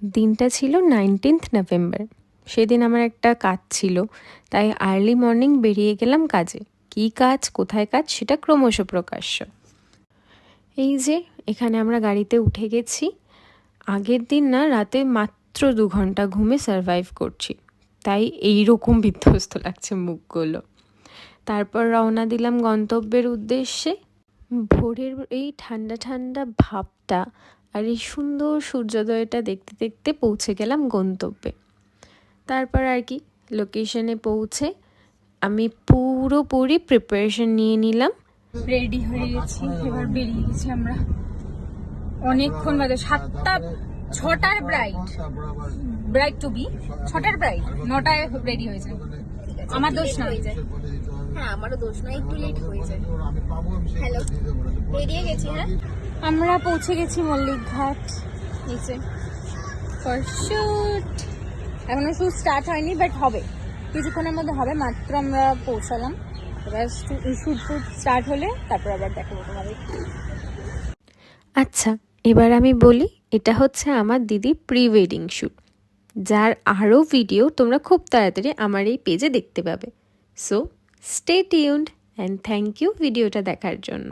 দিনটা ছিল 19th November. সেদিন আমার একটা কাজ ছিল, তাই আর্লি মর্নিং বেরিয়ে গেলাম কাজে। কী কাজ, কোথায় কাজ, সেটা ক্রমশ প্রকাশ্য। এই যে এখানে আমরা গাড়িতে উঠে গেছি। আগের দিন না রাতে মাত্র 2 ঘন্টা ঘুমে সারভাইভ করছি, তাই এই রকম বিধ্বস্ত লাগছে মুখগুলো। তারপর রওনা দিলাম গন্তব্যের উদ্দেশ্যে। ভোরের এই ঠান্ডা ঠান্ডা ভাবটা আর এই সুন্দর সূর্যোদয়টা দেখতে দেখতে পৌঁছে গেলাম গন্তব্যে। তারপর আর কি, লোকেশনে পৌঁছে আমি পুরোপুরি প্রিপারেশন নিয়ে নিলাম। রেডি হয়ে গেছি, এবার বেরিয়ে গেছি আমরা। অনেকক্ষণ বাদে 6টার ব্রাইড টু বি 6টার ব্রাইড 9টায় রেডি হয়েছে। আমার দোষ না হয়ে যায়। হ্যাঁ, আমারও দোষ নয়, একটু লেট হয়ে যায়। হ্যালো, বেরিয়ে গেছি। হ্যাঁ, আমরা পৌঁছে গেছি মল্লিক ঘাট নিচে ফর শুট। এখনো শুট স্টার্ট হয়নি, বাট হবে, কিছুক্ষণের মধ্যে হবে। মাত্র আমরা পৌঁছালাম। এবার শুট স্টার্ট হলে তারপর আবার দেখাবো তোমাদের। আচ্ছা, এবার আমি বলি, এটা হচ্ছে আমার দিদির প্রি ওয়েডিং শ্যুট, যার আরও ভিডিও তোমরা খুব তাড়াতাড়ি আমার এই পেজে দেখতে পাবে। So stay tuned and thank you ভিডিওটা দেখার জন্য।